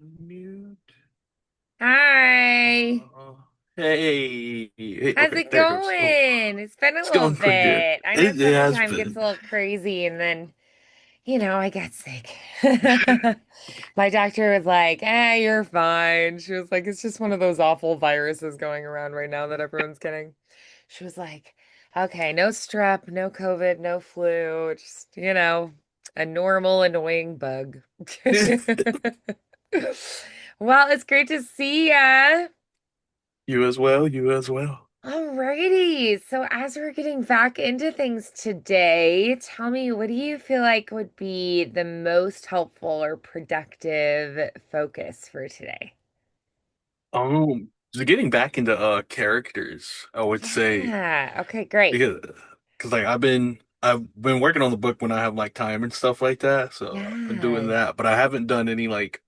Mute. Hi. Uh, hey, How's okay, it there it goes. Oh, going? It's been a it's little going pretty good. bit. I know It has summertime gets a been. little crazy and then, I got sick. My doctor was like, you're fine. She was like, it's just one of those awful viruses going around right now that everyone's getting. She was like, okay, no strep, no COVID, no flu, just, a normal annoying bug. Well, it's great to see ya. You as well. You as well. Alrighty. So as we're getting back into things today, tell me, what do you feel like would be the most helpful or productive focus for today? So getting back into characters, I would say Yeah. Okay, great. because like I've been working on the book when I have like time and stuff like that. So I've been doing Yes. that, but I haven't done any like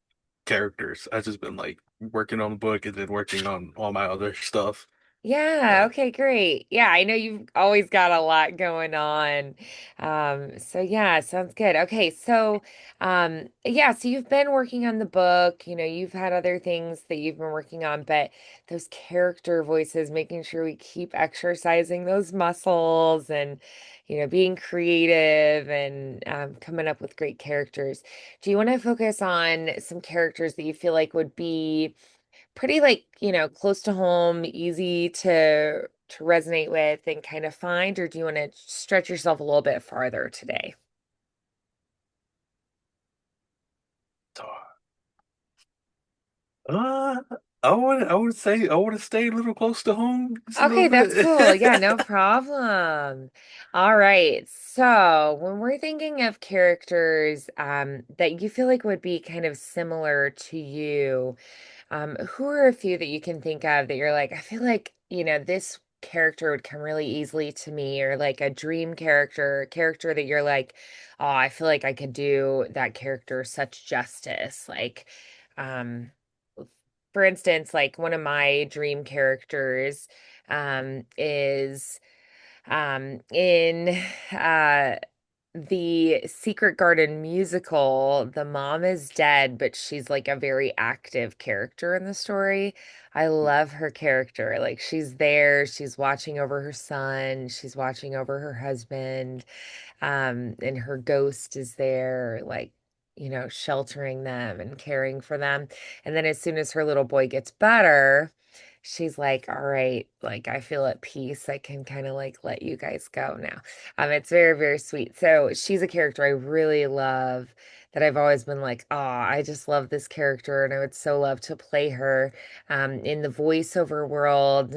characters. I've just been like working on the book and then working on all my other stuff. Yeah, Uh, okay, great. Yeah, I know you've always got a lot going on. So yeah, sounds good. Okay, so yeah, so you've been working on the book, you've had other things that you've been working on, but those character voices, making sure we keep exercising those muscles and being creative and coming up with great characters. Do you want to focus on some characters that you feel like would be pretty like, close to home, easy to resonate with and kind of find, or do you want to stretch yourself a little bit farther today? Uh, I would stay a little close to home just a little Okay, that's bit. cool. Yeah, no problem. All right. So, when we're thinking of characters that you feel like would be kind of similar to you, who are a few that you can think of that you're like, I feel like, this character would come really easily to me, or like a dream character, a character that you're like, oh, I feel like I could do that character such justice. Like, um, for instance, like one of my dream characters, is in uh the Secret Garden musical, the mom is dead, but she's like a very active character in the story. I love her character. Like she's there, she's watching over her son, she's watching over her husband, and her ghost is there, like, sheltering them and caring for them. And then as soon as her little boy gets better, she's like, all right, like I feel at peace. I can kind of like let you guys go now. It's very, very sweet. So she's a character I really love that I've always been like, oh, I just love this character and I would so love to play her. In the voiceover world,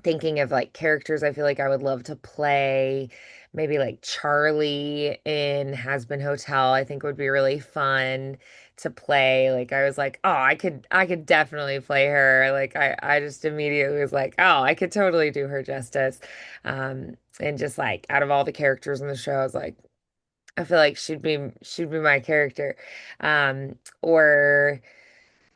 thinking of like characters I feel like I would love to play. Maybe like Charlie in Has Been Hotel, I think would be really fun to play. Like I was like, oh, I could definitely play her. Like I just immediately was like, oh, I could totally do her justice. And just like out of all the characters in the show, I was like, I feel like she'd be my character. Or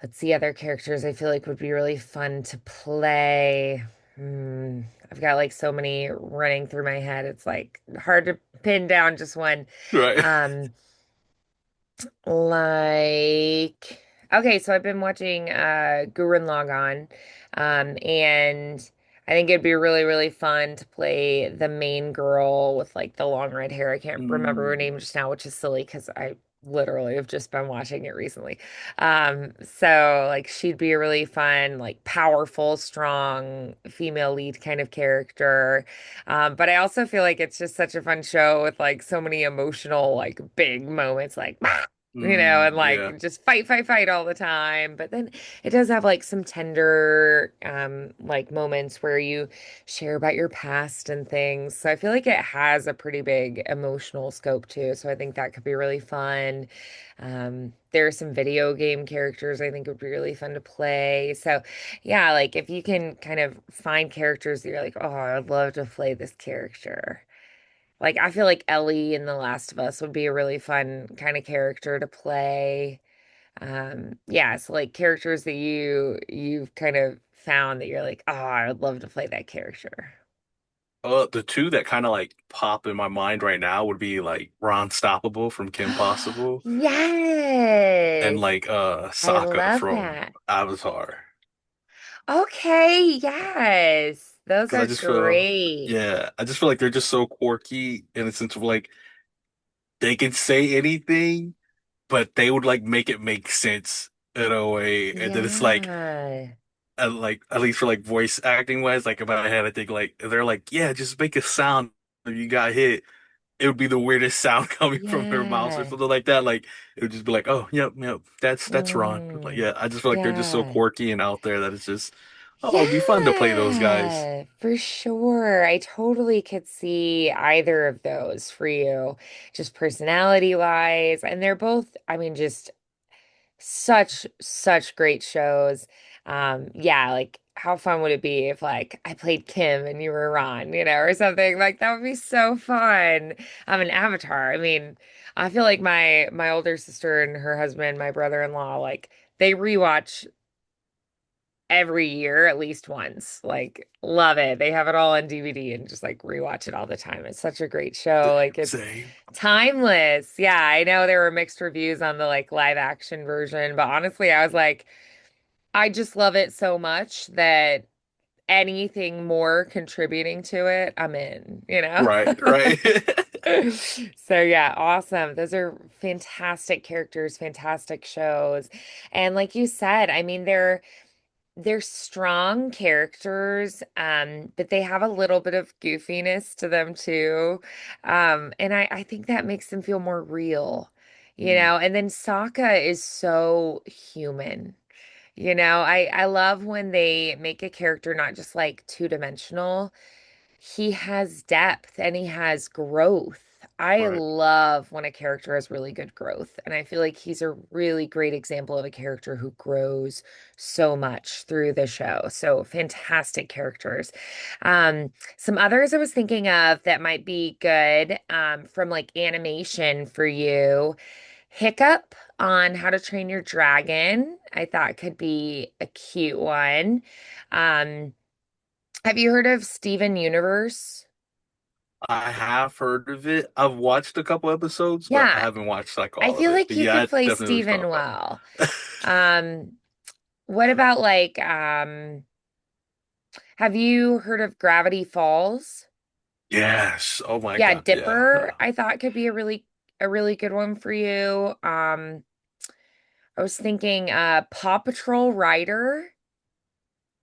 let's see, other characters I feel like would be really fun to play. Hmm, I've got like so many running through my head. It's like hard to pin down just one. Right. Um, like, okay, so I've been watching Gurren Lagann, and I think it'd be really, really fun to play the main girl with like the long red hair. I can't remember her Mm, name just now, which is silly because I literally have just been watching it recently. So like she'd be a really fun, like powerful, strong female lead kind of character. But I also feel like it's just such a fun show with like so many emotional, like big moments, like and yeah. like just fight, fight, fight all the time. But then it does have like some tender, like moments where you share about your past and things. So I feel like it has a pretty big emotional scope too. So I think that could be really fun. There are some video game characters I think would be really fun to play. So yeah, like if you can kind of find characters that you're like, oh, I would love to play this character. Like I feel like Ellie in The Last of Us would be a really fun kind of character to play. Yeah, so like characters that you've kind of found that you're like, oh, I would love to play that character. The two that kind of like pop in my mind right now would be like Ron Stoppable from Kim Possible and Yes. like I Sokka love from that. Avatar. Okay, yes. Those Because I are just feel, great. yeah, I just feel like they're just so quirky in the sense of like they can say anything, but they would like make it make sense in a way. And then it's Yeah. like at least for like voice acting wise, like in my head, I think like they're like, yeah, just make a sound if you got hit. It would be the weirdest sound coming from their mouth or Yeah. something like that. Like it would just be like, oh, yep, yep, that's Ron. Like, Mm, yeah, I just feel like they're just so yeah. quirky and out there that it's just, oh, it'd be fun to play those guys. Yeah, for sure. I totally could see either of those for you, just personality wise. And they're both, I mean, just such great shows. Yeah, like how fun would it be if like I played Kim and you were Ron, or something like that would be so fun. I'm an Avatar. I mean, I feel like my older sister and her husband, my brother-in-law, like they rewatch every year at least once. Like love it. They have it all on DVD and just like rewatch it all the time. It's such a great show. Same, Like it's same. timeless. Yeah, I know there were mixed reviews on the like live action version, but honestly, I was like, I just love it so much that anything more contributing to it, I'm in. Right, right. So yeah, awesome. Those are fantastic characters, fantastic shows. And like you said, I mean, they're strong characters, but they have a little bit of goofiness to them too. And I think that makes them feel more real, Mm, and then Sokka is so human. I love when they make a character not just like two-dimensional. He has depth and he has growth. I right. love when a character has really good growth. And I feel like he's a really great example of a character who grows so much through the show. So fantastic characters. Some others I was thinking of that might be good from like animation for you. Hiccup on How to Train Your Dragon, I thought could be a cute one. Um, have you heard of Steven Universe? I have heard of it. I've watched a couple episodes, but I Yeah, haven't watched like I all of feel it. like But you yeah, could I play definitely know what you're Steven talking well. about. Um, what about like have you heard of Gravity Falls? Yes. Oh my Yeah, God. Yeah. Dipper, I thought could be a really good one for you. I was thinking Paw Patrol Rider.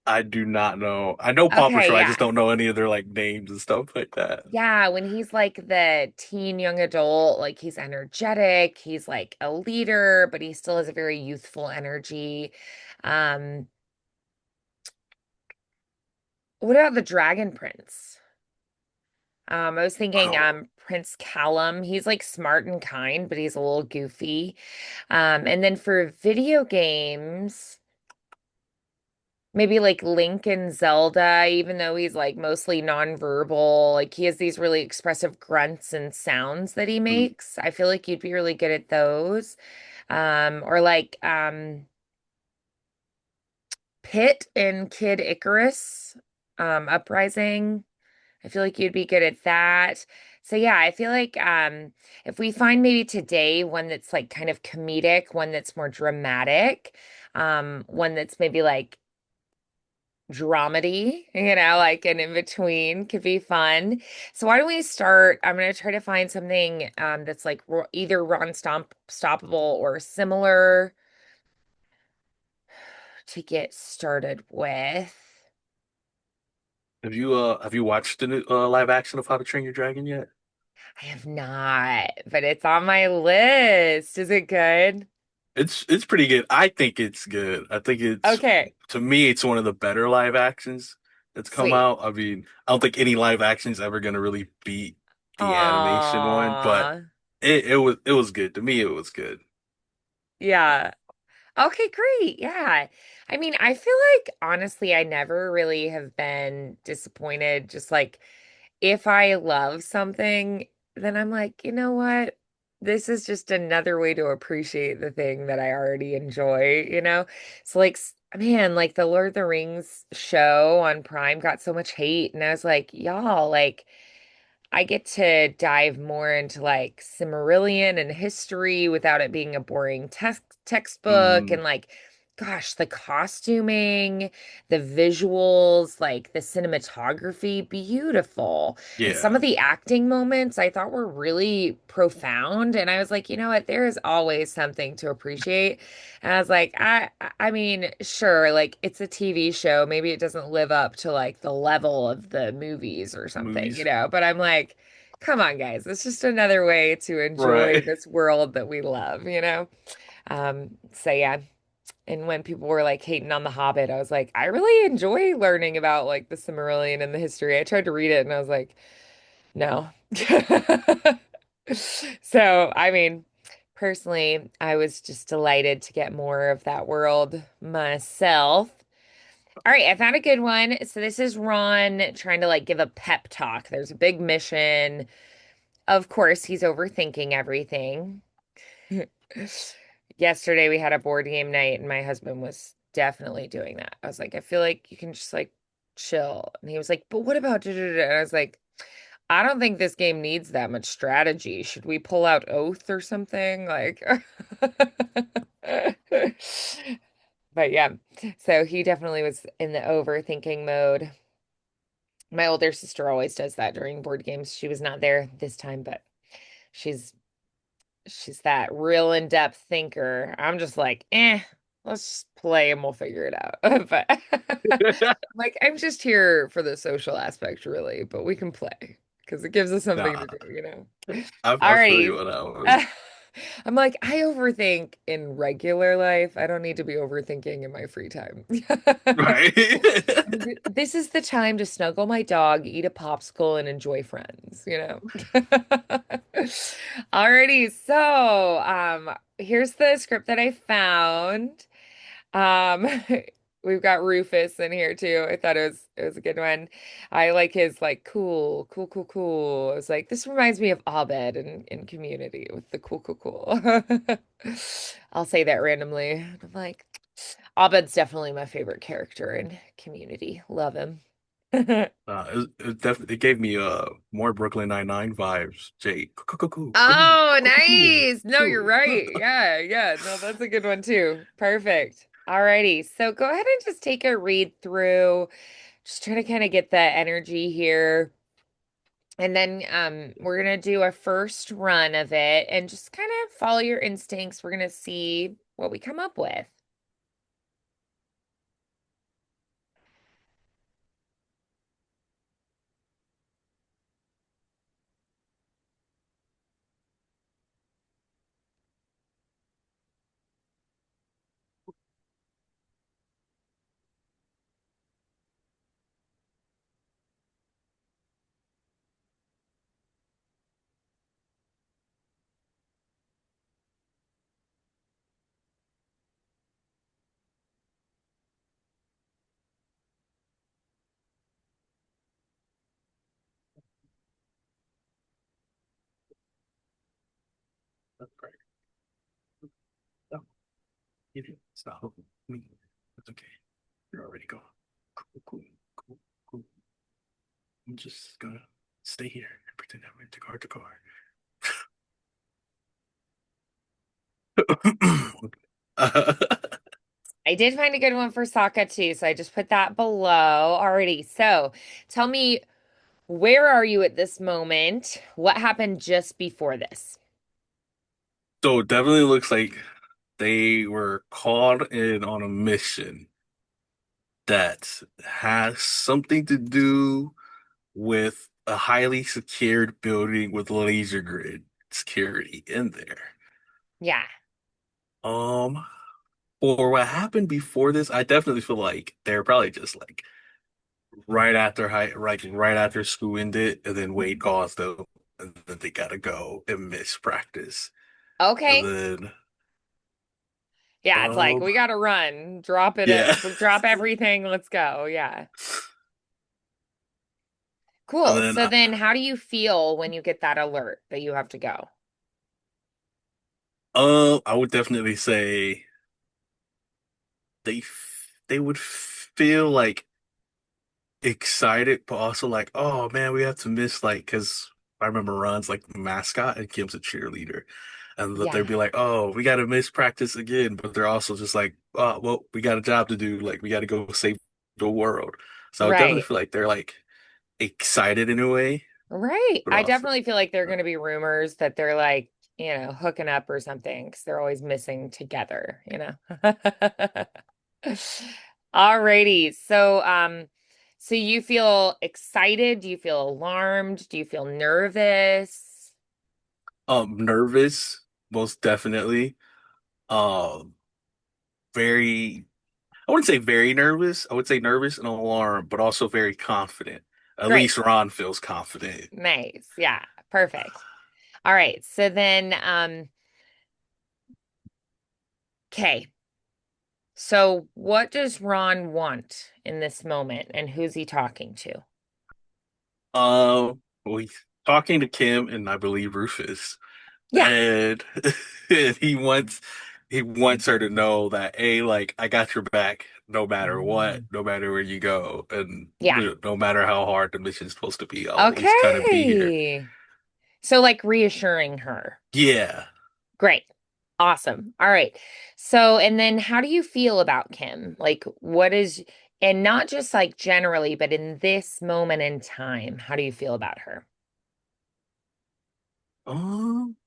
I do not know. I know Paw Okay, Patrol. I just yeah. don't know any of their like names and stuff like that. Yeah, when he's like the teen young adult, like he's energetic, he's like a leader, but he still has a very youthful energy. Um, what about the Dragon Prince? I was thinking Oh, Prince Callum. He's like smart and kind, but he's a little goofy. And then for video games, maybe like Link and Zelda, even though he's like mostly nonverbal, like he has these really expressive grunts and sounds that he mm, makes. I feel like you'd be really good at those. Or like Pit in Kid Icarus, Uprising. I feel like you'd be good at that. So yeah, I feel like if we find maybe today one that's like kind of comedic, one that's more dramatic, one that's maybe like dramedy, like an in between could be fun. So why don't we start? I'm gonna try to find something that's like either Ron Stoppable or similar to get started with. have you watched the new live action of How to Train Your Dragon yet? I have not, but it's on my list. Is it good? It's pretty good. I think it's good. I think it's Okay, to me it's one of the better live actions that's come sweet. out. I mean, I don't think any live action is ever gonna really beat the animation one, but Aw. it was good. To me, it was good. Yeah. Okay, great. Yeah. I mean, I feel like honestly, I never really have been disappointed. Just like if I love something, then I'm like, you know what? this is just another way to appreciate the thing that I already enjoy, you know? So like man, like the Lord of the Rings show on Prime got so much hate and I was like, y'all, like I get to dive more into like Cimmerillion and history without it being a boring textbook Mm, and like gosh, the costuming, the visuals, like the cinematography, beautiful. And some yeah. of the acting moments I thought were really profound and I was like, you know what, there is always something to appreciate. And I was like, I mean, sure, like it's a TV show. Maybe it doesn't live up to like the level of the movies or something, you Movies. know, but I'm like, come on, guys. It's just another way to enjoy Right. this world that we love, you know? So yeah. And when people were like hating on The Hobbit, I was like, I really enjoy learning about like the Silmarillion and the history. I tried to read it and I was like, no. So, I mean, personally, I was just delighted to get more of that world myself. All right, I found a good one. So this is Ron trying to like give a pep talk. There's a big mission. Of course, he's overthinking everything. Yesterday we had a board game night and my husband was definitely doing that. I was like, I feel like you can just like chill. And he was like, but what about da, da, da, da?" And I was like, I don't think this game needs that much strategy. Should we pull out Oath or something? Like, but yeah, so he definitely was in the overthinking mode. My older sister always does that during board games. She was not there this time, but she's she's that real in-depth thinker. I'm just like, let's just play and we'll figure it out. But like, I'm just here for the social aspect, really, but we can play because it gives us something to Nah, do, you know? I feel you Alrighty. on that one. I'm like, I overthink in regular life. I don't need to be overthinking in my free time. Right. This is the time to snuggle my dog, eat a popsicle, and enjoy friends, you know? Alrighty, so here's the script that I found. Um we've got Rufus in here too. I thought it was a good one. I like his like cool, cool, cool, cool. It's like this reminds me of Abed in Community with the cool, cool, cool. I'll say that randomly. I'm like, Abed's definitely my favorite character in Community. Love him. It gave me more Brooklyn Nine-Nine vibes. Jay, cool, cool, cool, Oh, cool, cool, nice. No, you're cool. right. Yeah, yeah. No, that's a good one too. Perfect. Alrighty. So go ahead and just take a read through. Just trying to kind of get the energy here. And then we're gonna do a first run of it and just kind of follow your instincts. We're gonna see what we come up with. That's great. No, you didn't stop me. That's okay. You're already gone. Cool, cool, cool, cool. I'm just gonna stay here and pretend I went to car to car. uh, I did find a good one for Sokka too, so I just put that below already. So tell me, where are you at this moment? What happened just before this? so it definitely looks like they were called in on a mission that has something to do with a highly secured building with laser grid security in there. Yeah. Um, for what happened before this, I definitely feel like they're probably just like right after school ended, and then Wade calls them, and then they gotta go and miss practice, and Okay. then Yeah, it's like um, we gotta run. Drop it yeah, drop everything. Let's go. Yeah. and Cool. then So then how do you feel when you get that alert that you have to go? I would definitely say they would feel like excited, but also like, oh man, we have to miss like because I remember Ron's like the mascot and Kim's a cheerleader, and that they'd Yeah, be like, oh, we got to miss practice again, but they're also just like, oh, well, we got a job to do, like we got to go save the world. So I would definitely right. feel like they're like excited in a way, Right. but I also, definitely feel like there are going to be rumors that they're like, hooking up or something because they're always missing together. Alrighty. So you feel excited? Do you feel alarmed? Do you feel nervous? nervous, most definitely. Um, very. I wouldn't say very nervous. I would say nervous and alarmed, but also very confident. At Great. least Ron feels confident. Nice. Yeah. Perfect. All right. So then, okay. So what does Ron want in this moment and who's he talking to? Well, he's talking to Kim and I believe Rufus, Yeah. and, and he wants her to know that like I got your back no matter what, Mm. no matter where you go, and Yeah. no matter how hard the mission's supposed to be, I'll always kind of be here. Okay. So like reassuring her. Yeah. Great. Awesome. All right. So, and then how do you feel about Kim? Like, and not just like generally, but in this moment in time, how do you feel about her? Um,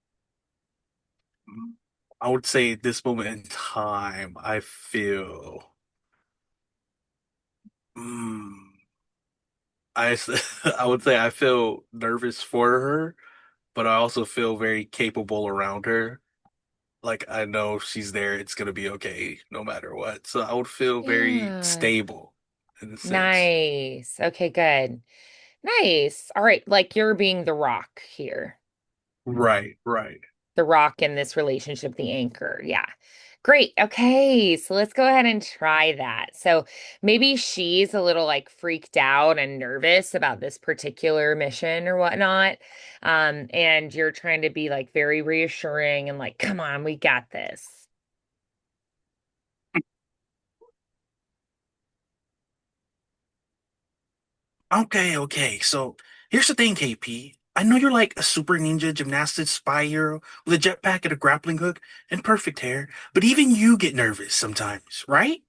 I would say at this moment in time, I feel. Mm, I would say I feel nervous for her, but I also feel very capable around her. Like I know if she's there, it's gonna be okay no matter what. So I would feel very Yeah. stable in a sense. Nice. Okay, good. Nice. All right. Like you're being the rock here. Right, right. The rock in this relationship, the anchor. Yeah. Great. Okay. So let's go ahead and try that. So maybe she's a little like freaked out and nervous about this particular mission or whatnot. And you're trying to be like very reassuring and like, come on, we got this. Okay, okay. So here's the thing, KP. I know you're like a super ninja gymnastics spy hero with a jetpack and a grappling hook and perfect hair, but even you get nervous sometimes, right?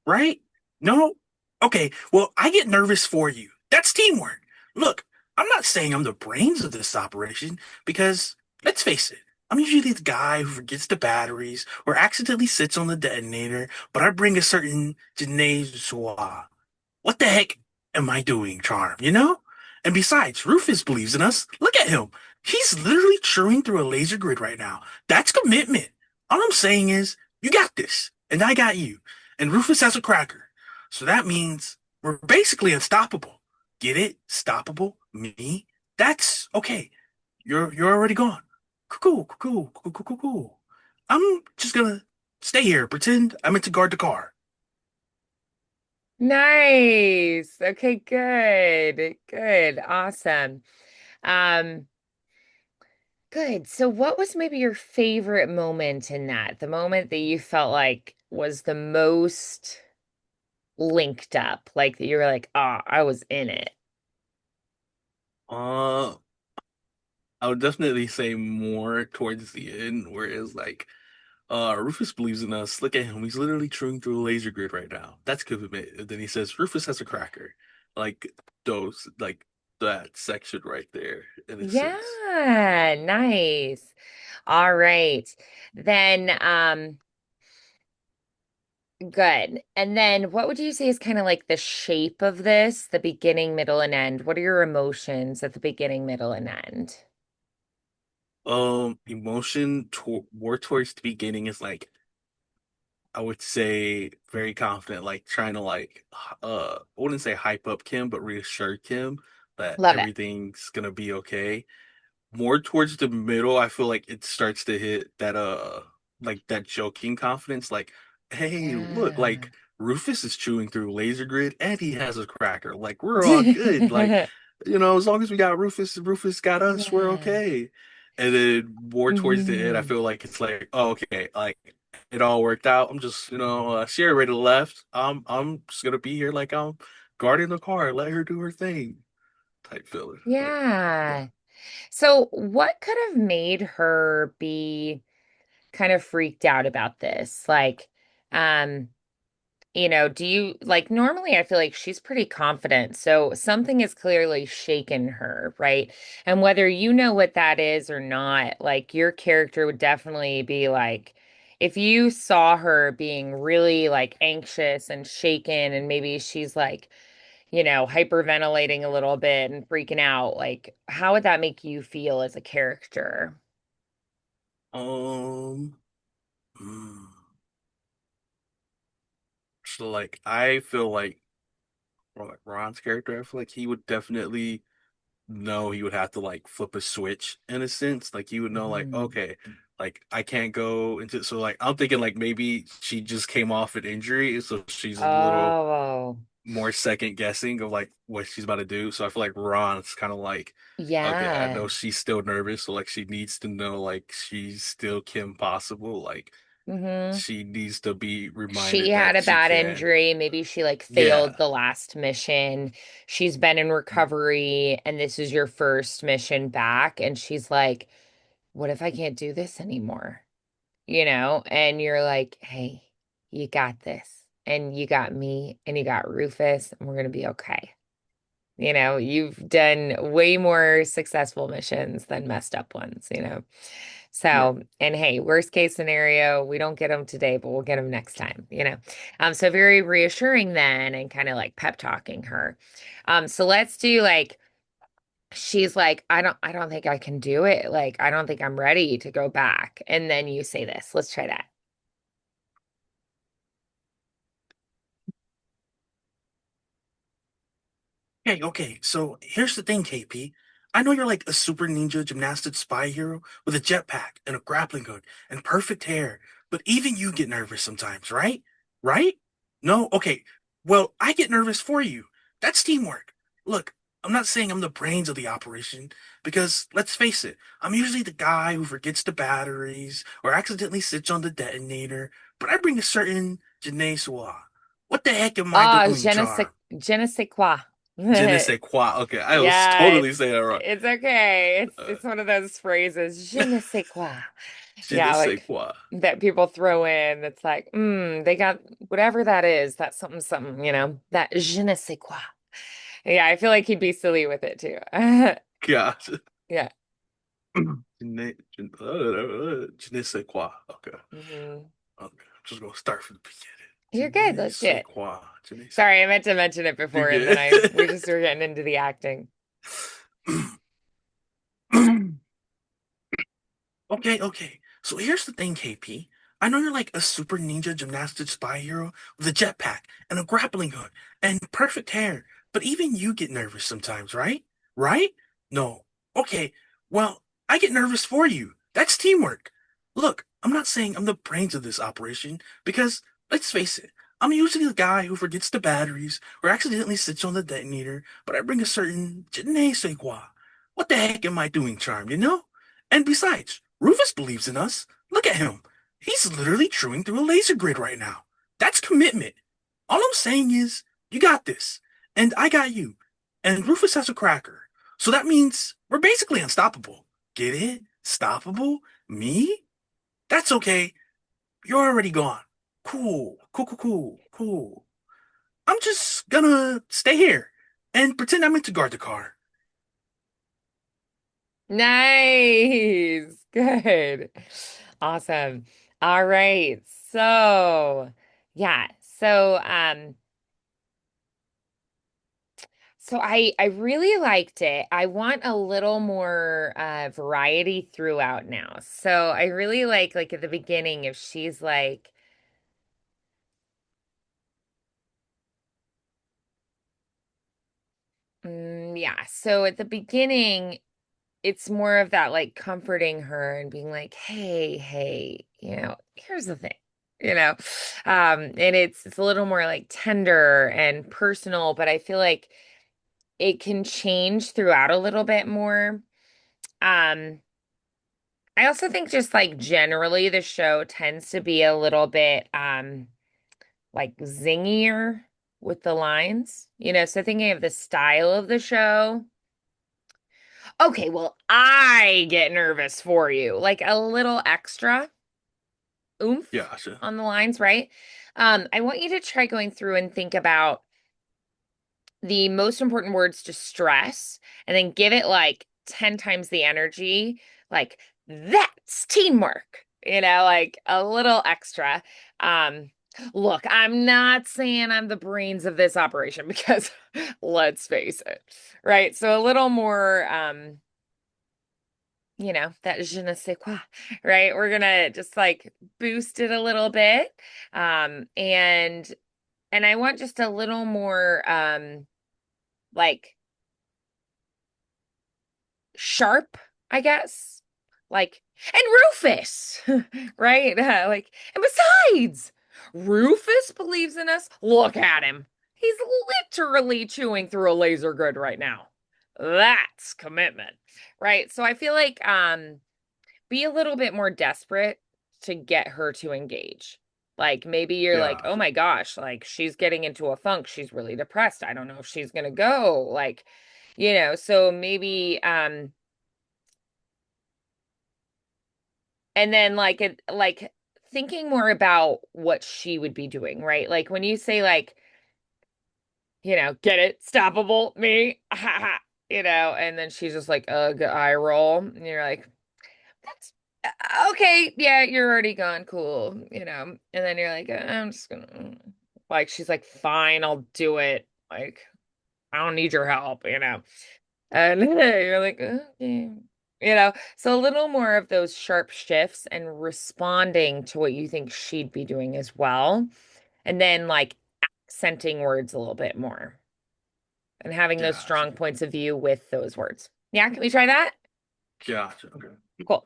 Right? No? Okay, well, I get nervous for you. That's teamwork. Look, I'm not saying I'm the brains of this operation because, let's face it, I'm usually the guy who forgets the batteries or accidentally sits on the detonator, but I bring a certain je ne sais what the heck am I doing, Charm, you know? And besides, Rufus believes in us. Look at him. He's literally chewing through a laser grid right now. That's commitment. All I'm saying is, you got this, and I got you. And Rufus has a cracker. So that means we're basically unstoppable. Get it? Stoppable? Me? That's okay. You're already gone. Cool, cool, cool, cool, cool, cool. I'm just gonna stay here, pretend I meant to guard the car. Nice. Okay, good. Good. Awesome. Um, Good. So what was maybe your favorite moment in that? The moment that you felt like was the most linked up, like that you were like, "Ah, I was in it." Uh, I would definitely say more towards the end, where it's like, Rufus believes in us. Look at him. He's literally chewing through a laser grid right now. That's commitment. And then he says, Rufus has a cracker. Like like that section right there, in a sense. Yeah, nice. All right. Then good. And then what would you say is kind of like the shape of this, the beginning, middle, and end? What are your emotions at the beginning, middle, and end? Emotion to more towards the beginning is like, I would say very confident, like trying to I wouldn't say hype up Kim, but reassure Kim that Love it. everything's gonna be okay. More towards the middle, I feel like it starts to hit that like that joking confidence, like, hey, look, Yeah. like Rufus is chewing through laser grid and he has a cracker. Like we're all good. Like, as long as we got Rufus, Rufus got us, we're Yeah. okay. And then more towards the end, I Mhm. feel like it's like, oh, okay, like it all worked out. I'm just, she already left. I'm just gonna be here like I'm guarding the car, let her do her thing type feeling. Like, yeah. Yeah. So, what could have made her be kind of freaked out about this? Like, um, do you like normally I feel like she's pretty confident. So something has clearly shaken her, right? And whether you know what that is or not, like your character would definitely be like, if you saw her being really like anxious and shaken, and maybe she's like, hyperventilating a little bit and freaking out, like, how would that make you feel as a character? Um, hmm. So like I feel like, or like Ron's character, I feel like he would definitely know he would have to like flip a switch in a sense. Like he would know like, Mhm. okay, like I can't go into, so like I'm thinking like maybe she just came off an injury, so she's a little Oh, more second guessing of like what she's about to do. So I feel like Ron's kind of like, okay, I yeah. know she's still nervous, so like she needs to know like she's still Kim Possible. Like Hmm. she needs to be She reminded had that a she bad can. injury. Maybe she like failed Yeah. the last mission. She's been in recovery, and this is your first mission back. And she's like, what if I can't do this anymore? And you're like, hey, you got this. And you got me, and you got Rufus, and we're going to be okay. You've done way more successful missions than messed up ones. Right. So, and hey, worst case scenario, we don't get them today, but we'll get them next time. So very reassuring then and kind of like pep talking her. So let's do like she's like, I don't think I can do it. Like, I don't think I'm ready to go back. And then you say this. Let's try that. Okay, okay. So here's the thing, KP. I know you're like a super ninja gymnastic spy hero with a jetpack and a grappling hook and perfect hair, but even you get nervous sometimes, right? Right? No? Okay. Well, I get nervous for you. That's teamwork. Look, I'm not saying I'm the brains of the operation, because let's face it, I'm usually the guy who forgets the batteries or accidentally sits on the detonator, but I bring a certain je ne sais. What the heck am I Ah, doing, Charm? je ne sais quoi. Je ne sais quoi. Okay, I was Yeah, totally saying that wrong. it's okay. It's Uh, it's one of those phrases, je ne sais quoi. je ne Yeah, sais like quoi. that people throw in. It's like, they got whatever that is. That's something, something, that je ne sais quoi. Yeah, I feel like he'd be silly with it too. Gosh. Yeah. Je ne sais quoi. Okay. Hmm. Okay. I'm just gonna start from the beginning. Je You're good. ne Let's do sais it. quoi. Je ne sais Sorry, I quoi. meant to mention it You're before, and then good. we just were getting into the acting. Okay, okay. So here's the thing, KP. I know you're like a super ninja gymnastic spy hero with a jetpack and a grappling hook and perfect hair, but even you get nervous sometimes, right? Right? No. Okay. Well, I get nervous for you. That's teamwork. Look, I'm not saying I'm the brains of this operation, because let's face it, I'm usually the guy who forgets the batteries or accidentally sits on the detonator, but I bring a certain je ne sais quoi. What the heck am I doing, Charm, you know? And besides, Rufus believes in us. Look at him. He's literally chewing through a laser grid right now. That's commitment. All I'm saying is, you got this. And I got you. And Rufus has a cracker. So that means we're basically unstoppable. Get it? Stoppable? Me? That's okay. You're already gone. Cool. Cool, cool, cool, cool. I'm just gonna stay here and pretend I'm meant to guard the car. Nice. Good. Awesome. All right. So, yeah. So I really liked it. I want a little more variety throughout now. So I really like at the beginning if she's like yeah. So at the beginning it's more of that like comforting her and being like, "Hey, hey, here's the thing." You know. And it's a little more like tender and personal, but I feel like it can change throughout a little bit more. Um I also think just like generally the show tends to be a little bit like zingier with the lines, so thinking of the style of the show. Okay, well, I get nervous for you. Like a little extra oomph Gotcha. on the lines, right? I want you to try going through and think about the most important words to stress and then give it like 10 times the energy. Like, that's teamwork, like a little extra. Um, Look, I'm not saying I'm the brains of this operation because let's face it, right? So a little more, that je ne sais quoi, right? We're gonna just like boost it a little bit. And I want just a little more like sharp, I guess. Like, and Rufus, right? And besides, Rufus believes in us. Look at him. He's literally chewing through a laser grid right now. That's commitment, right? So I feel like be a little bit more desperate to get her to engage. Like maybe you're like, oh Gotcha. my gosh, like she's getting into a funk. She's really depressed. I don't know if she's gonna go. Like, so maybe and then like thinking more about what she would be doing, right? Like when you say like, get it, stoppable, me, ha ha, and then she's just like, eye roll, and you're like, that's okay. Yeah, you're already gone. Cool. And then you're like, I'm just gonna, like, she's like, fine, I'll do it. Like, I don't need your help. And you're like, okay. So a little more of those sharp shifts and responding to what you think she'd be doing as well. And then like accenting words a little bit more and having those Gotcha. strong points of view with those words. Yeah, can we try that? Gotcha. Okay. Cool.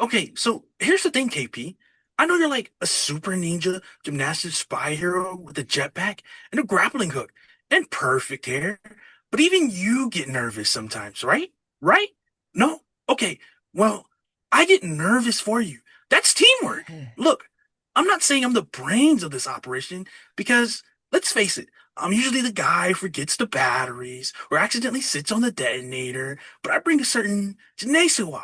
Okay, so here's the thing, KP. I know you're like a super ninja gymnastics spy hero with a jetpack and a grappling hook and perfect hair, but even you get nervous sometimes, right? Right? No? Okay, well, I get nervous for you. That's teamwork. Look, I'm not saying I'm the brains of this operation because, let's face it, I'm usually the guy who forgets the batteries or accidentally sits on the detonator, but I bring a certain je ne sais quoi.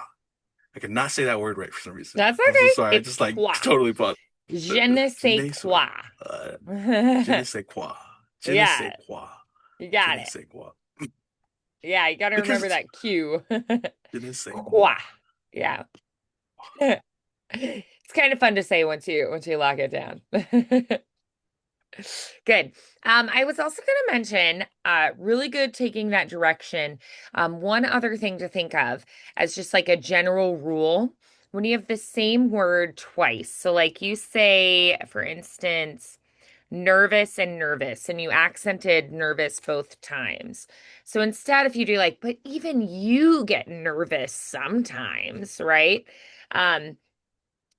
I could not say that word right for some reason. That's I'm so okay. sorry. I It's just like quoi. totally paused. Je ne Je sais ne sais, quoi. uh, je ne Yeah, sais quoi. Je ne sais quoi. you Je got ne it. sais quoi. Yeah, you got to Because remember that cue. je ne sais Quoi. quoi. Yeah. It's kind of fun to say once you lock it down. Good. I was also going to mention, really good taking that direction. One other thing to think of as just like a general rule, when you have the same word twice. So like you say, for instance, nervous and nervous, and you accented nervous both times. So instead, if you do like, but even you get nervous sometimes, right? Um,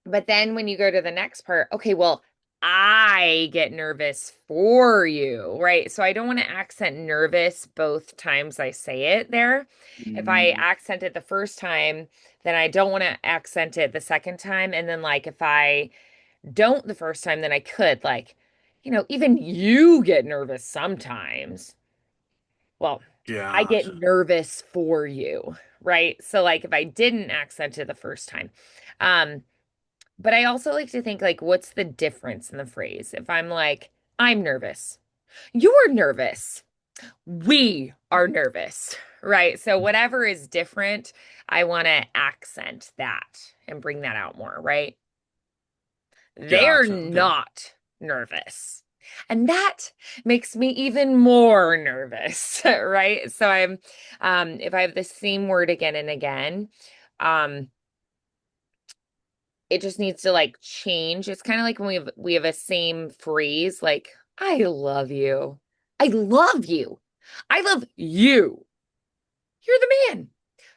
but then when you go to the next part, okay, well, I get nervous for you, right? So I don't want to accent nervous both times I say it there. If I Mm, accent it the first time, then I don't want to accent it the second time. And then, like, if I don't the first time, then I could, like, even you get nervous sometimes. Well, I get gotcha. nervous for you, right? So, like, if I didn't accent it the first time, um, but I also like to think like, what's the difference in the phrase? If I'm like, I'm nervous, you're nervous, we are nervous, right? So whatever is different, I want to accent that and bring that out more, right? They're Gotcha. Okay. not nervous. And that makes me even more nervous, right? So if I have the same word again and again, um, it just needs to like change. It's kind of like when we have a same phrase like I love you. I love you. I love you. You're the man.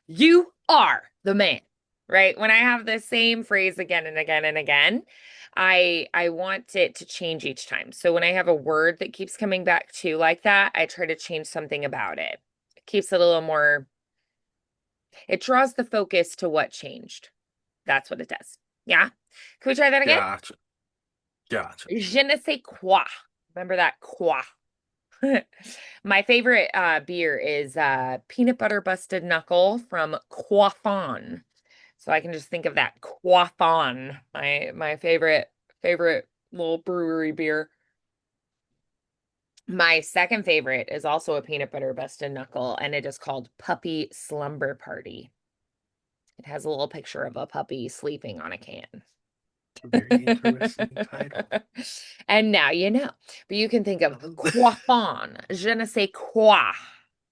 You are the man. Right? When I have the same phrase again and again and again, I want it to change each time. So when I have a word that keeps coming back to like that, I try to change something about it. It keeps it a little more It draws the focus to what changed. That's what it does. Yeah. Can we try that again? Gotcha. Gotcha. Je ne sais quoi. Remember that quoi. My favorite beer is peanut butter busted knuckle from Quaffon. So I can just think of that Quaffon, my favorite little brewery beer. My second favorite is also a peanut butter busted knuckle, and it is called Puppy Slumber Party. It has a little picture of a puppy sleeping on a can. Very interesting title. And now you know. But you can think of Oh, coiffon, je ne sais quoi.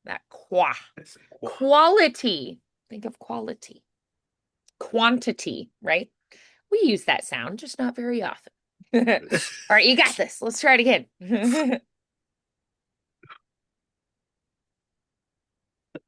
That quoi. I say, wow. Quality. Think of quality. Quantity, right? We use that sound, just not very often. All right, you got this. Let's try it again.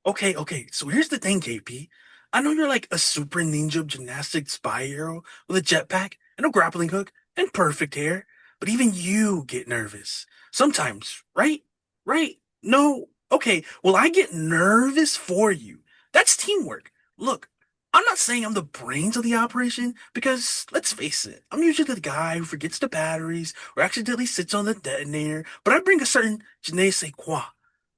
Okay, okay. So here's the thing, KP. I know you're like a super ninja gymnastic spy hero with a jetpack and a grappling hook and perfect hair, but even you get nervous. Sometimes, right? Right? No. Okay, well, I get nervous for you. That's teamwork. Look, I'm not saying I'm the brains of the operation because, let's face it, I'm usually the guy who forgets the batteries or accidentally sits on the detonator, but I bring a certain je ne sais quoi.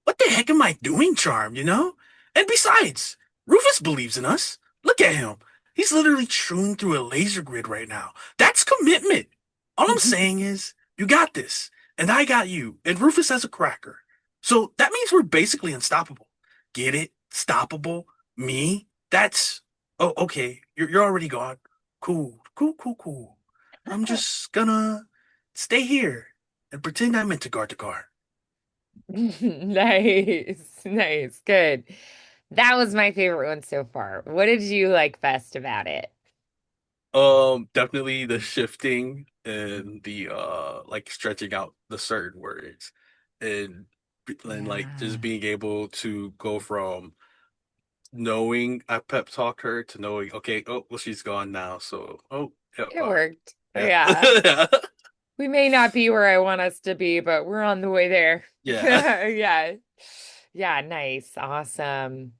What the heck am I doing, charm, you know? And besides, Rufus believes in us. Look at him. He's literally chewing through a laser grid right now. That's commitment. All I'm saying is, you got this, and I got you, and Rufus has a cracker. So that means we're basically unstoppable. Get it? Stoppable? Me? That's. Oh, okay. You're already gone. Cool, cool, cool, cool. I'm just gonna stay here and pretend I meant to guard the car. Nice, nice, good. That was my favorite one so far. What did you like best about it? Definitely the shifting and the like stretching out the certain words and like just Yeah, being able to go from knowing I pep talked her to knowing, okay, oh well she's gone now, so oh yeah, it all right. worked. Yeah. Yeah. Yeah. We may not be where I want us to be, but we're on the way there. Yeah. Yeah. Yeah, nice. Awesome.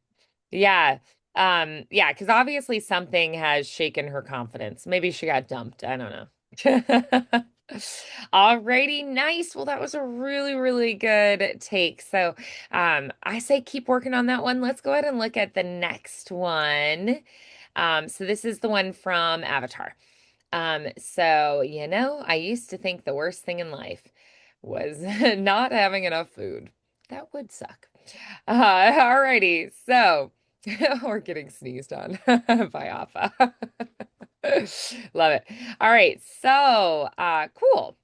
Yeah. Yeah, because obviously something has shaken her confidence. Maybe she got dumped. I don't know. Alrighty, nice. Well, that was a really, really good take. So, I say keep working on that one. Let's go ahead and look at the next one. So this is the one from Avatar. I used to think the worst thing in life was not having enough food. That would suck. Alrighty, so or getting sneezed on by Alpha. Love it. All right, so cool.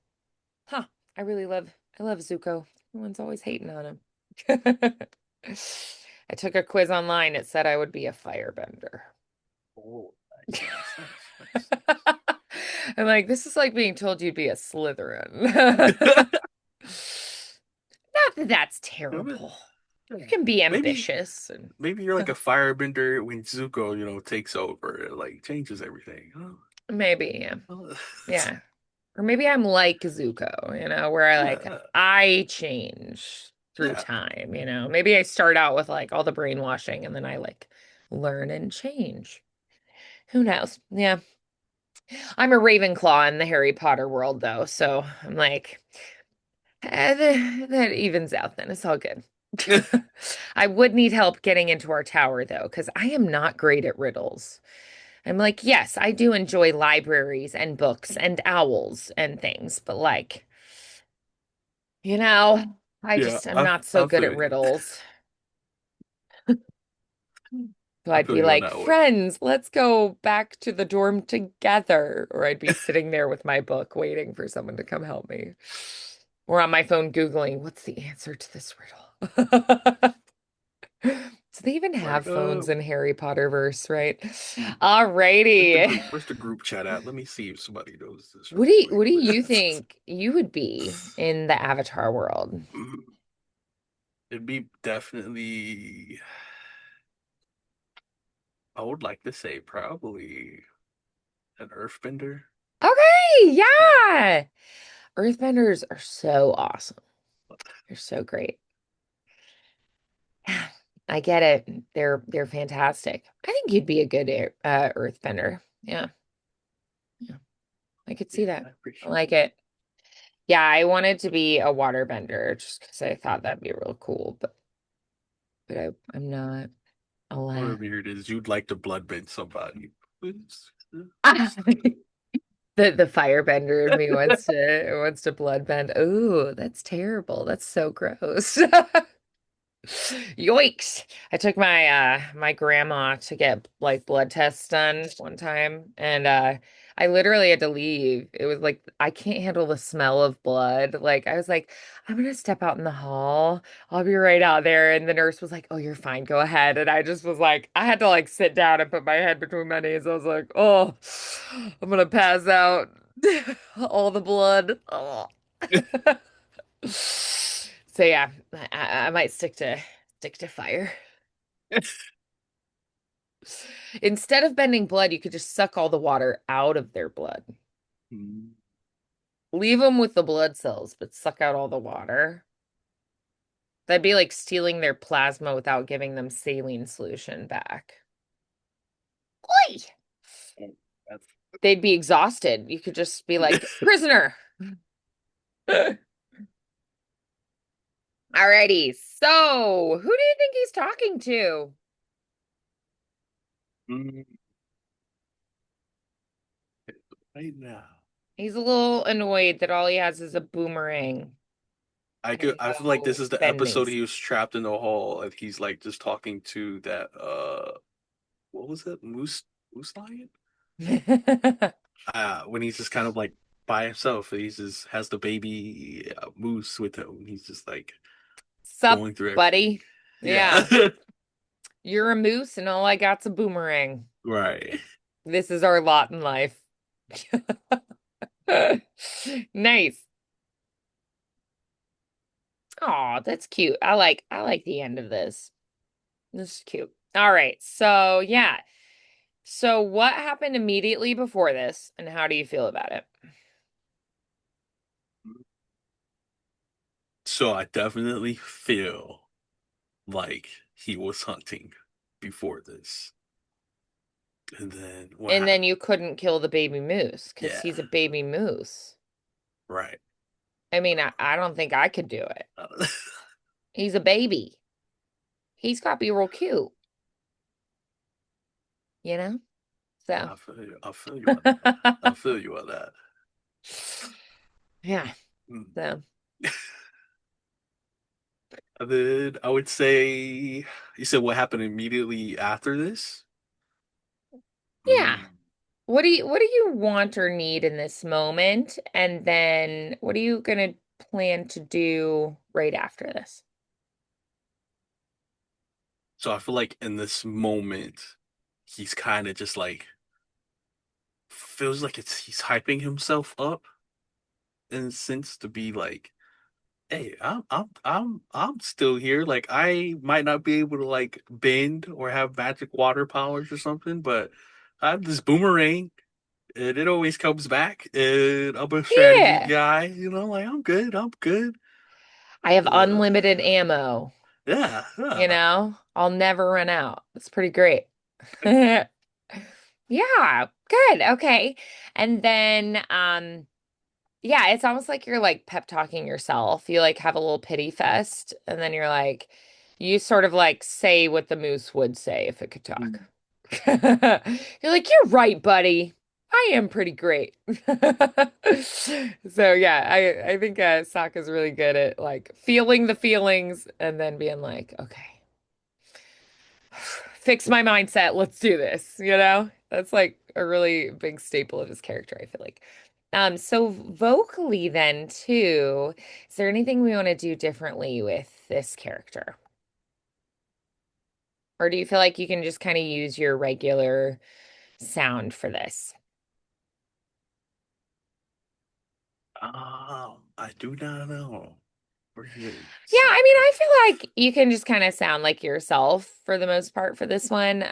Huh. I love Zuko. Everyone's always hating on him. I took a quiz online. It said I would be a firebender. Oh, nice, nice, nice, nice. I'm like, this is like being told you'd be a Slytherin. Not that that's terrible. You can be Maybe ambitious and maybe you're like a firebender when Zuko, takes over, it like changes everything. maybe, yeah. Oh. Yeah. Or maybe I'm like Zuko, where Yeah, I change through yeah. time, Maybe I start out with like all the brainwashing and then I like learn and change. Who knows? Yeah. I'm a Ravenclaw in the Harry Potter world though, so I'm like that evens out then. It's all good. I would need help getting into our tower though, because I am not great at riddles. I'm like, yes, I do enjoy libraries and books and owls and things, but like, you know, I Yeah, just am I not so I good feel at you. riddles. So I I'd feel be you on like, that one. friends, let's go back to the dorm together. Or I'd be sitting there with my book waiting for someone to come help me. Or on my phone Googling, what's the answer to this riddle? So they even Like, have phones in Harry Potter verse, right? Alrighty. where's the group chat at? Let me see if somebody knows this What real do you, quick. what do you think you would be in the Avatar world? It'd be definitely, I would like to say probably an earthbender. Okay, yeah. Earthbenders are so awesome. They're so great. I get it. They're fantastic. I think you'd be a good earthbender. Yeah, yeah, I could see Yeah, that. I I appreciate like it. Yeah, I wanted to be a waterbender just because I thought that'd be real cool, but I'm not. Or Alas. weird is you'd like to bloodbend somebody. The firebender of me wants to bloodbend. Oh, that's terrible. That's so gross. Yoicks. I took my grandma to get like blood tests done one time and I literally had to leave. It was like I can't handle the smell of blood. Like I was like, I'm gonna step out in the hall. I'll be right out there. And the nurse was like, "Oh, you're fine. Go ahead." And I just was like, I had to like sit down and put my head between my knees. I was like, "Oh, I'm gonna pass out." All the blood. Oh. So yeah, I might stick to fire. Instead of bending blood, you could just suck all the water out of their blood. Mm. Leave them with the blood cells, but suck out all the water. That'd be like stealing their plasma without giving them saline solution back. Oi! That's They'd be exhausted. You could just be like, prisoner. Alrighty. So, who do you think he's talking to? Mm, right now. He's a little annoyed that all he has is a boomerang and I feel like this no is the episode bendings. he was trapped in the hall and he's like just talking to that what was it? Moose lion? When he's just kind of like by himself. He's just has the baby moose with him. He's just like Sup, going through everything. buddy? Yeah. Yeah. You're a moose and all I got's a boomerang. Right. This is our lot in life. Nice. Oh, that's cute. I like the end of this. This is cute. All right. So, yeah. So, what happened immediately before this and how do you feel about it? So I definitely feel like he was hunting before this. And then what And then happened? you couldn't kill the baby moose because Yeah, he's a baby moose. right. I mean, I don't think I could do it. Uh, He's a baby. He's got to be real cute, you know? So, I feel you. I feel you on that. I feel you on that. yeah. Mm. So, And then I would say you said what happened immediately after this? yeah. Mm. What do you want or need in this moment? And then what are you gonna plan to do right after this? So I feel like in this moment, he's kind of just like feels like he's hyping himself up in a sense to be like, hey, I'm still here. Like I might not be able to like bend or have magic water powers or something, but I have this boomerang and it always comes back. And I'm a strategy Yeah. guy, you know, like I'm good. I'm good. I have Uh, unlimited ammo, yeah, you yeah. know? I'll never run out. It's pretty great. Yeah, good. Okay. And then yeah, it's almost like you're like pep talking yourself. You like have a little pity fest, and then you're like, you sort of like say what the moose would say if it could talk. You're like, you're right, buddy. I am pretty great. So yeah, I think Sokka's really good at like feeling the feelings and then being like, okay, fix my mindset. Let's do this. You know, that's like a really big staple of his character, I feel like. So vocally then too, is there anything we want to do differently with this character? Or do you feel like you can just kind of use your regular sound for this? I do not know. We're good, Yeah, I mean, soccer. I feel like you can just kind of sound like yourself for the most part for this one.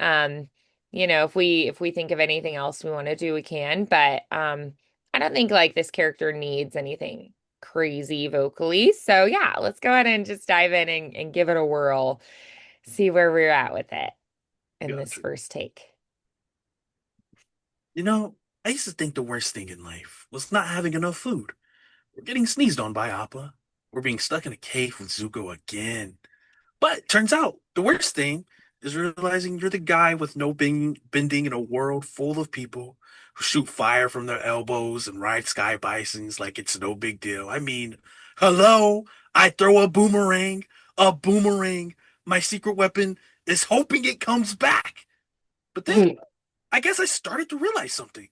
If we think of anything else we want to do, we can, but I don't think like this character needs anything crazy vocally. So yeah, let's go ahead and just dive in and give it a whirl. see where we're at with it in this Gotcha. first take. You know, I used to think the worst thing in life was not having enough food. We're getting sneezed on by Appa. We're being stuck in a cave with Zuko again. But turns out the worst thing is realizing you're the guy with no bending in a world full of people who shoot fire from their elbows and ride sky bisons like it's no big deal. I mean, hello, I throw a boomerang, a boomerang. My secret weapon is hoping it comes back. But then I guess I started to realize something.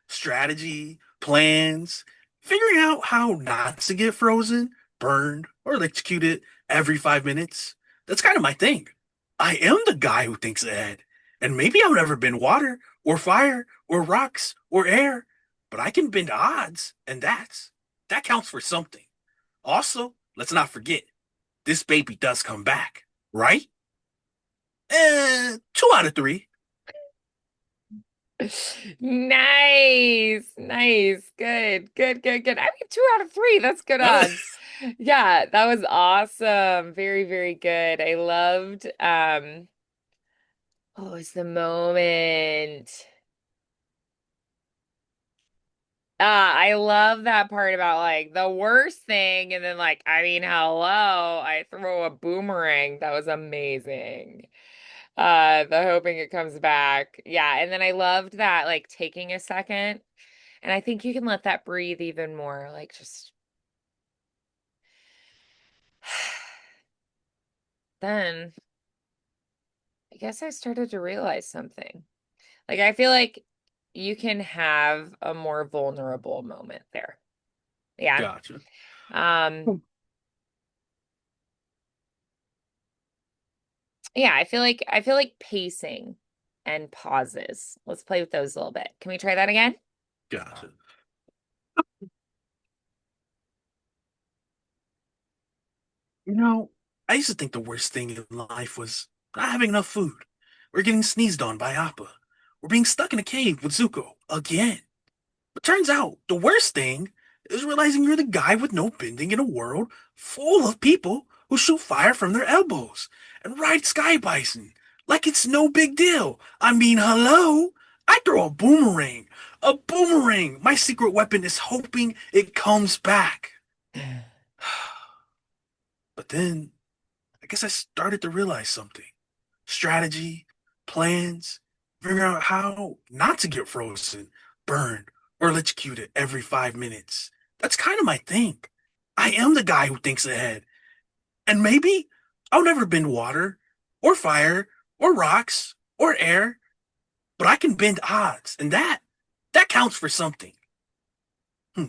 Strategy, plans, figuring out how not to get frozen, burned, or electrocuted every 5 minutes. That's kind of my thing. I am the guy who thinks ahead. And maybe I've never been water, or fire, or rocks, or air, but I can bend odds, and that counts for something. Also, let's not forget, this baby does come back, right? 2 out of 3. Nice, nice, good, good, good, good. I mean, 2 out of 3. That's good Uh, odds. Yeah, that was awesome. Very, very good. I loved what was the moment? I love that part about like the worst thing, and then like, I mean, hello, I throw a boomerang. That was amazing. The hoping it comes back. Yeah, and then I loved that like taking a second, and I think you can let that breathe even more, like just then I guess I started to realize something. Like I feel like you can have a more vulnerable moment there. Yeah. gotcha. Um Yeah, I feel like pacing and pauses. Let's play with those a little bit. Can we try that again? Gotcha. You know, I used to think the worst thing in life was not having enough food. We're getting sneezed on by Appa. We're being stuck in a cave with Zuko again. But turns out the worst thing is realizing you're the guy with no bending in a world full of people who shoot fire from their elbows and ride sky bison like it's no big deal. I mean, hello? I throw a boomerang. A boomerang. My secret weapon is hoping it comes back. But then I guess I started to realize something. Strategy, plans, figuring out how not to get frozen, burned, or electrocuted every 5 minutes. That's kind of my thing. I am the guy who thinks ahead. And maybe I'll never bend water, or fire, or rocks, or air, but I can bend odds, and that counts for something. Hmm.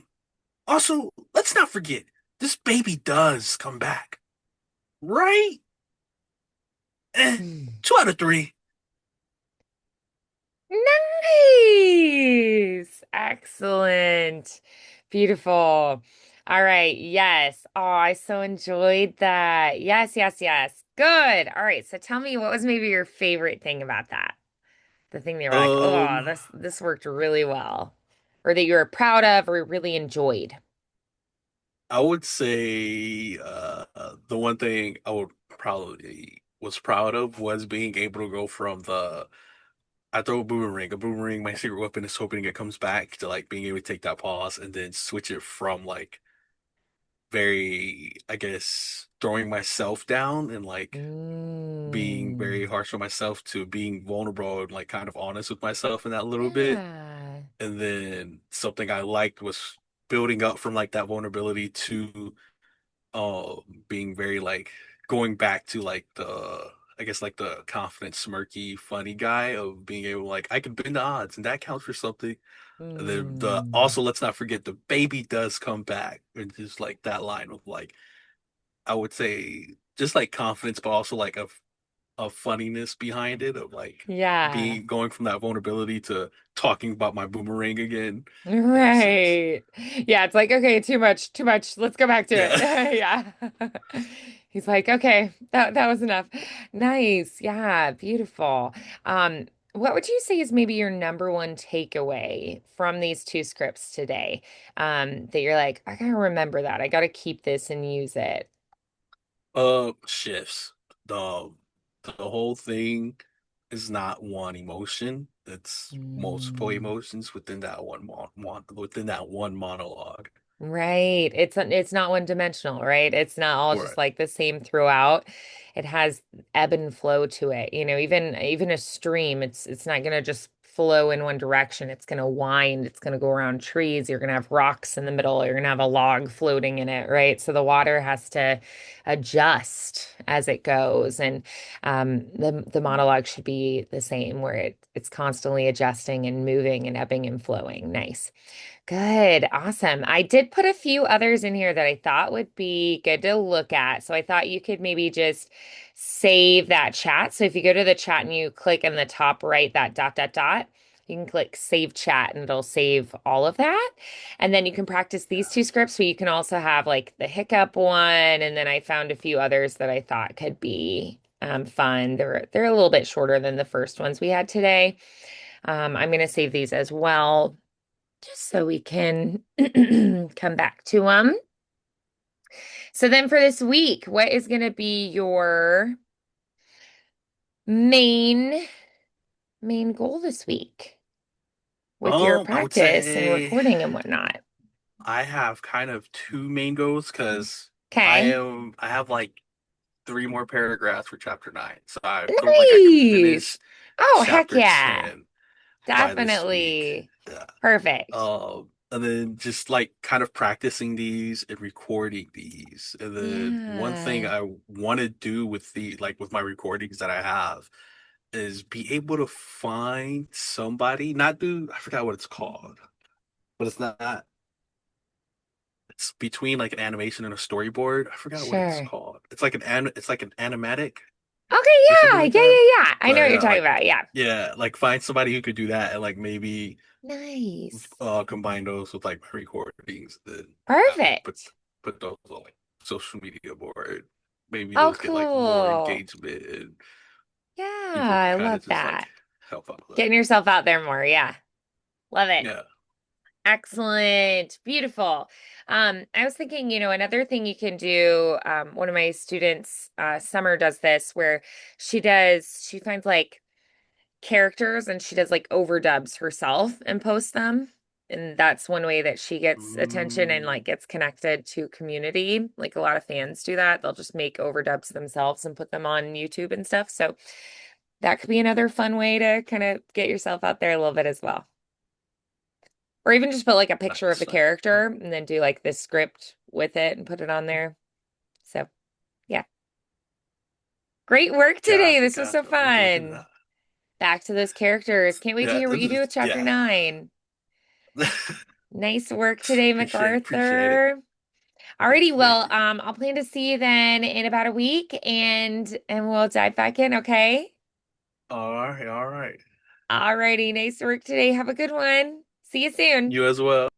Also, let's not forget, this baby does come back. Right? Eh, 2 out of 3. Nice. Excellent. Beautiful. All right. Yes. Oh, I so enjoyed that. Yes, yes, yes. Good. All right. So tell me what was maybe your favorite thing about that? The thing that you were like, oh, Um, this worked really well. Or that you were proud of or really enjoyed. I would say the one thing I would probably was proud of was being able to go from the I throw a boomerang, my secret weapon is hoping it comes back to like being able to take that pause and then switch it from like very, I guess, throwing myself down and like being very Mm. harsh on myself to being vulnerable and like kind of honest with myself in that little bit. Yeah. And then something I liked was building up from like that vulnerability to being very like going back to like the I guess like the confident, smirky, funny guy of being able like I can bend the odds and that counts for something. The Mm. also let's not forget the baby does come back. And just like that line of like I would say just like confidence, but also like a funniness behind it of like Yeah. being going from that vulnerability to talking about my boomerang again in a sense. Right. Yeah, it's like, okay, too much, too much. Let's go back to it. Yeah. Yeah. He's like, okay, that was enough. Nice. Yeah, beautiful. What would you say is maybe your number one takeaway from these two scripts today? That you're like, I gotta remember that. I gotta keep this and use it. Shifts. The the whole thing is not one emotion. It's multiple Mm. emotions within that within that one monologue. Right. It's not one dimensional, right? It's not all just Right. like the same throughout. It has ebb and flow to it. Even a stream, it's not gonna just flow in one direction. It's gonna wind, it's gonna go around trees. You're gonna have rocks in the middle, you're gonna have a log floating in it, right? So the water has to adjust as it goes. And the monologue should be the same, where it's constantly adjusting and moving and ebbing and flowing. Nice. Good. Awesome. I did put a few others in here that I thought would be good to look at. So I thought you could maybe just save that chat. So if you go to the chat and you click in the top right, that dot, dot, dot, you can click save chat and it'll save all of that. And then you can practice these two scripts, but you can also have like the hiccup one. And then I found a few others that I thought could be fun. They're a little bit shorter than the first ones we had today. I'm going to save these as well just so we can come back to them. So then for this week, what is going to be your main main goal this week with your I would practice and say recording and whatnot? I have kind of two main goals because Okay. I have like three more paragraphs for chapter 9. So I feel like I could Nice. finish Oh, heck chapter yeah. 10 by this week. Definitely. Yeah. Perfect. And then just like kind of practicing these and recording these. And then one thing Yeah. I want to do with with my recordings that I have is be able to find somebody, not do, I forgot what it's called, but it's between like an animation and a storyboard. I forgot what it's Sure. called. It's like an animatic Okay, or something yeah. like Yeah, that. yeah, yeah. I know But what you're yeah, talking about. Yeah. yeah, like find somebody who could do that and like maybe Nice. combine those with like my recordings. Then put Perfect. those on like social media board. Maybe Oh, those get like more cool. engagement and Yeah, people can I kind of love just like that. help out with that. Getting yourself out there more. Yeah. Love it. Yeah. Excellent. Beautiful. I was thinking, another thing you can do, one of my students, Summer does this where she finds like characters and she does like overdubs herself and posts them. And that's one way that she gets attention and like Mm, gets connected to community. Like a lot of fans do that. They'll just make overdubs themselves and put them on YouTube and stuff. So that could be another fun way to kind of get yourself out there a little bit as well. Or even just put like a picture of the nice, nice. character and then do like this script with it and put it on there. So, yeah. Great work today. This was so Gotcha. I'll look into fun. that. Back to those characters. Can't wait to Yeah, hear what you do with chapter yeah. 9. Nice work today, Appreciate it. MacArthur. Alrighty, Thank well, you. I'll plan to see you then in about a week and we'll dive back in, okay? All right, all right. Alrighty, nice work today. Have a good one. See you soon. You as well.